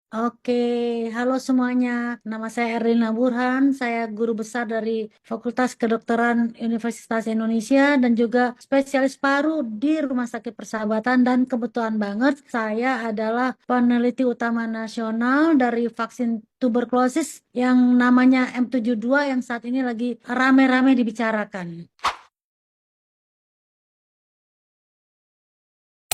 Oke, halo semuanya. Nama saya Erlina Burhan. Saya guru besar dari Fakultas Kedokteran Universitas Indonesia dan juga spesialis paru di Rumah Sakit Persahabatan. Dan kebetulan banget saya adalah peneliti utama nasional dari vaksin tuberkulosis yang namanya M72 yang saat ini lagi rame-rame dibicarakan.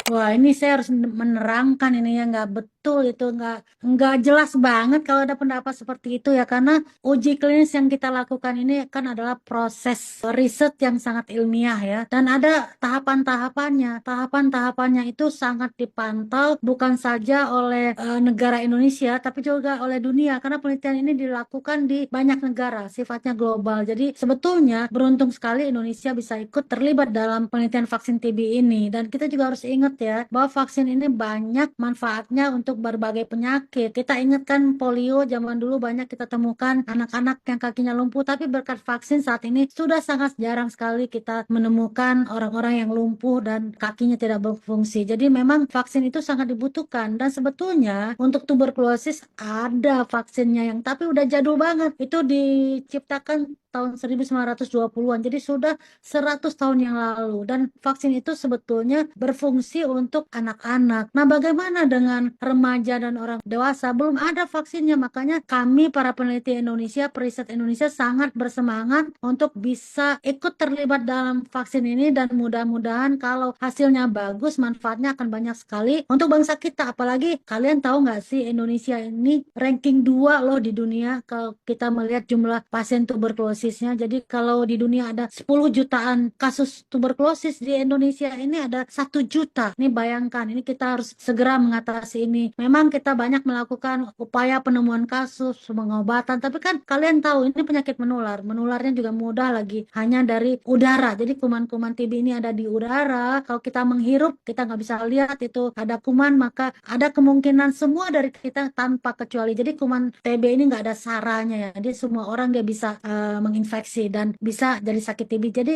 Wah, ini saya harus menerangkan ini ya nggak betul itu nggak jelas banget kalau ada pendapat seperti itu ya karena uji klinis yang kita lakukan ini kan adalah proses riset yang sangat ilmiah ya dan ada tahapan-tahapannya. Tahapan-tahapannya itu sangat dipantau bukan saja oleh negara Indonesia tapi juga oleh dunia karena penelitian ini dilakukan di banyak negara sifatnya global. Jadi sebetulnya beruntung sekali Indonesia bisa ikut terlibat dalam penelitian vaksin TB ini dan kita juga harus ingat ya bahwa vaksin ini banyak manfaatnya untuk berbagai penyakit. Kita ingatkan polio zaman dulu banyak kita temukan anak-anak yang kakinya lumpuh, tapi berkat vaksin saat ini sudah sangat jarang sekali kita menemukan orang-orang yang lumpuh dan kakinya tidak berfungsi. Jadi memang vaksin itu sangat dibutuhkan dan sebetulnya untuk tuberkulosis ada vaksinnya yang tapi udah jadul banget. Itu diciptakan tahun 1920-an. Jadi sudah 100 tahun yang lalu dan vaksin itu sebetulnya berfungsi untuk anak-anak. Nah, bagaimana dengan remaja dan orang dewasa? Belum ada vaksinnya, makanya kami para peneliti Indonesia, periset Indonesia sangat bersemangat untuk bisa ikut terlibat dalam vaksin ini dan mudah-mudahan kalau hasilnya bagus, manfaatnya akan banyak sekali untuk bangsa kita. Apalagi kalian tahu nggak sih Indonesia ini ranking 2 loh di dunia kalau kita melihat jumlah pasien tuberkulosisnya. Jadi kalau di dunia ada 10 jutaan kasus tuberkulosis di Indonesia ini ada 1 juta. Ini bayangkan, ini kita harus segera mengatasi ini. Memang kita banyak melakukan upaya penemuan kasus, pengobatan, tapi kan kalian tahu ini penyakit menular. Menularnya juga mudah lagi, hanya dari udara. Jadi kuman-kuman TB ini ada di udara. Kalau kita menghirup, kita nggak bisa lihat itu ada kuman, maka ada kemungkinan semua dari kita tanpa kecuali. Jadi kuman TB ini nggak ada saranya ya. Jadi semua orang dia bisa menginfeksi dan bisa jadi sakit TB. Jadi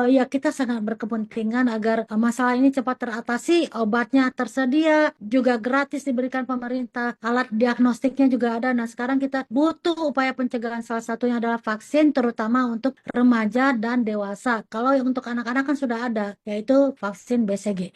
ya kita sangat berkepentingan agar masalah ini cepat teratasi, obatnya tersedia, juga gratis diberikan pemerintah, alat diagnostiknya juga ada. Nah, sekarang kita butuh upaya pencegahan salah satunya adalah vaksin terutama untuk remaja dan dewasa. Kalau yang untuk anak-anak kan sudah ada, yaitu vaksin BCG.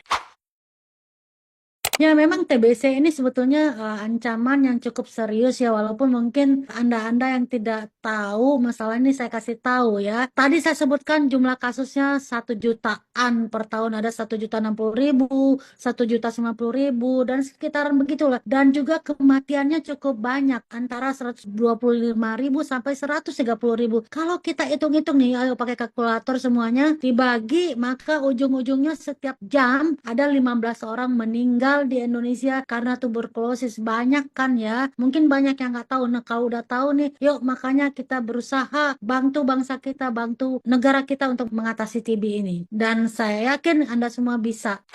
Ya, memang TBC ini sebetulnya ancaman yang cukup serius ya, walaupun mungkin Anda-Anda yang tidak tahu masalah ini saya kasih tahu ya. Tadi saya sebutkan jumlah kasusnya 1 jutaan per tahun, ada 1.060.000, 1.090.000, dan sekitaran begitulah. Dan juga kematiannya cukup banyak, antara 125.000 sampai 130.000. Kalau kita hitung-hitung nih, ayo pakai kalkulator semuanya, dibagi, maka ujung-ujungnya setiap jam ada 15 orang meninggal di Indonesia karena tuberkulosis. Banyak kan ya, mungkin banyak yang nggak tahu. Nah, kalau udah tahu nih, yuk makanya kita berusaha bantu bangsa kita, bantu negara kita untuk mengatasi TB ini. Dan saya yakin Anda semua bisa.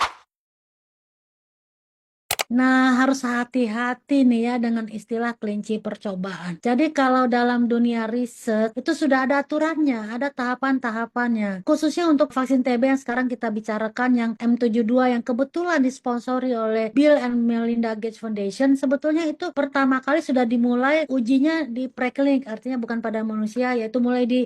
Nah, harus hati-hati nih ya dengan istilah kelinci percobaan. Jadi kalau dalam dunia riset itu sudah ada aturannya, ada tahapan-tahapannya. Khususnya untuk vaksin TB yang sekarang kita bicarakan yang M72 yang kebetulan disponsori oleh Bill and Melinda Gates Foundation, sebetulnya itu pertama kali sudah dimulai ujinya di preklinik, artinya bukan pada manusia, yaitu mulai di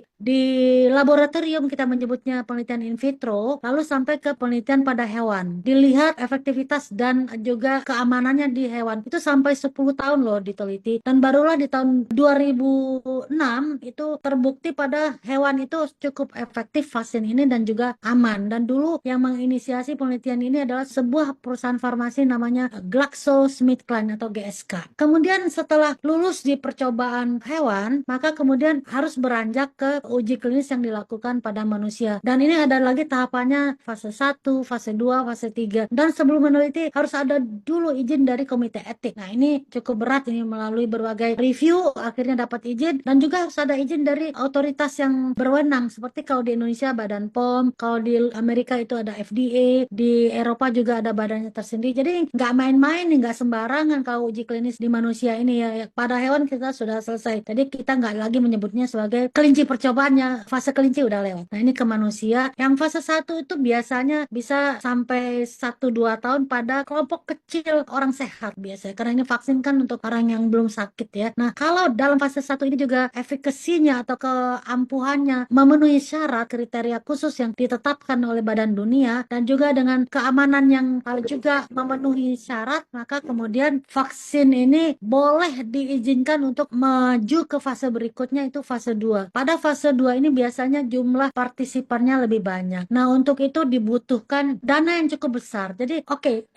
laboratorium kita menyebutnya penelitian in vitro, lalu sampai ke penelitian pada hewan. Dilihat efektivitas dan juga keamanannya di hewan. Itu sampai 10 tahun loh diteliti. Dan barulah di tahun 2006 itu terbukti pada hewan itu cukup efektif vaksin ini dan juga aman. Dan dulu yang menginisiasi penelitian ini adalah sebuah perusahaan farmasi namanya GlaxoSmithKline atau GSK. Kemudian setelah lulus di percobaan hewan, maka kemudian harus beranjak ke uji klinis yang dilakukan pada manusia. Dan ini ada lagi tahapannya fase 1, fase 2, fase 3. Dan sebelum meneliti harus ada dulu izin dari komite etik. Nah, ini cukup berat ini melalui berbagai review akhirnya dapat izin dan juga harus ada izin dari otoritas yang berwenang seperti kalau di Indonesia Badan POM, kalau di Amerika itu ada FDA, di Eropa juga ada badannya tersendiri. Jadi nggak main-main nih, nggak sembarangan kalau uji klinis di manusia ini ya. Pada hewan kita sudah selesai. Jadi kita nggak lagi menyebutnya sebagai kelinci percobaan percobaannya fase kelinci udah lewat. Nah, ini ke manusia. Yang fase 1 itu biasanya bisa sampai 1-2 tahun pada kelompok kecil orang sehat biasanya. Karena ini vaksin kan untuk orang yang belum sakit ya. Nah, kalau dalam fase 1 ini juga efikasinya atau keampuhannya memenuhi syarat kriteria khusus yang ditetapkan oleh Badan Dunia dan juga dengan keamanan yang juga memenuhi syarat, maka kemudian vaksin ini boleh diizinkan untuk maju ke fase berikutnya, itu fase 2. Pada fase 2 ini biasanya jumlah partisipannya lebih banyak. Nah, untuk itu dibutuhkan dana yang cukup besar. Jadi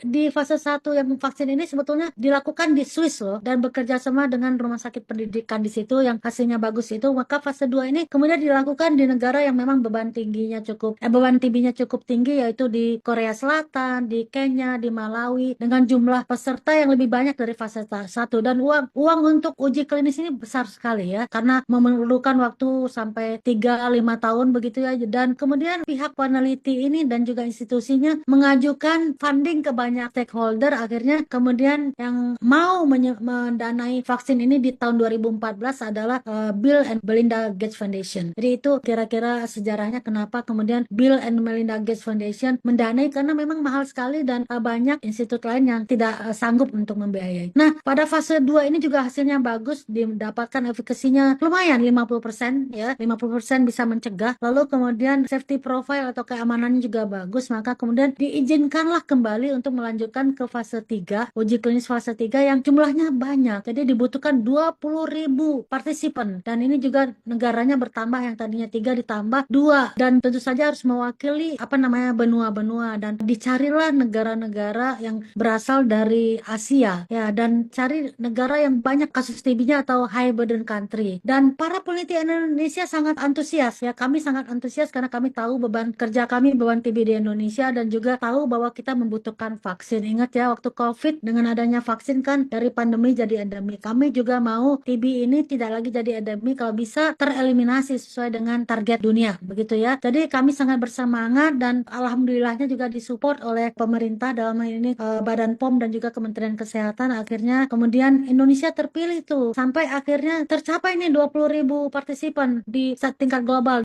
di fase 1 yang vaksin ini sebetulnya dilakukan di Swiss loh, dan bekerja sama dengan rumah sakit pendidikan di situ yang hasilnya bagus itu. Maka fase 2 ini kemudian dilakukan di negara yang memang beban TB-nya cukup tinggi, yaitu di Korea Selatan, di Kenya, di Malawi, dengan jumlah peserta yang lebih banyak dari fase 1. Dan uang untuk uji klinis ini besar sekali ya, karena memerlukan waktu sampai 3-5 tahun begitu ya. Dan kemudian pihak peneliti ini dan juga institusinya mengajukan funding ke banyak stakeholder. Akhirnya kemudian yang mau mendanai vaksin ini di tahun 2014 adalah Bill and Melinda Gates Foundation. Jadi itu kira-kira sejarahnya kenapa kemudian Bill and Melinda Gates Foundation mendanai, karena memang mahal sekali dan banyak institut lain yang tidak sanggup untuk membiayai. Nah, pada fase 2 ini juga hasilnya bagus, didapatkan efikasinya lumayan 50% ya, 50% bisa mencegah. Lalu kemudian safety profile atau keamanannya juga bagus, maka kemudian diizinkanlah kembali untuk melanjutkan ke fase 3, uji klinis fase 3 yang jumlahnya banyak. Jadi dibutuhkan 20.000 partisipan, dan ini juga negaranya bertambah, yang tadinya 3 ditambah 2, dan tentu saja harus mewakili benua-benua, dan dicarilah negara-negara yang berasal dari Asia ya, dan cari negara yang banyak kasus TB-nya atau high burden country. Dan para peneliti Indonesia sangat antusias ya, kami sangat antusias karena kami tahu beban kerja kami, beban TB di Indonesia, dan juga tahu bahwa kita membutuhkan vaksin. Ingat ya, waktu COVID dengan adanya vaksin kan dari pandemi jadi endemi. Kami juga mau TB ini tidak lagi jadi endemi, kalau bisa tereliminasi sesuai dengan target dunia begitu ya. Jadi kami sangat bersemangat, dan alhamdulillahnya juga disupport oleh pemerintah, dalam hal ini Badan POM dan juga Kementerian Kesehatan. Akhirnya kemudian Indonesia terpilih tuh, sampai akhirnya tercapai nih 20.000 partisipan di tingkat global.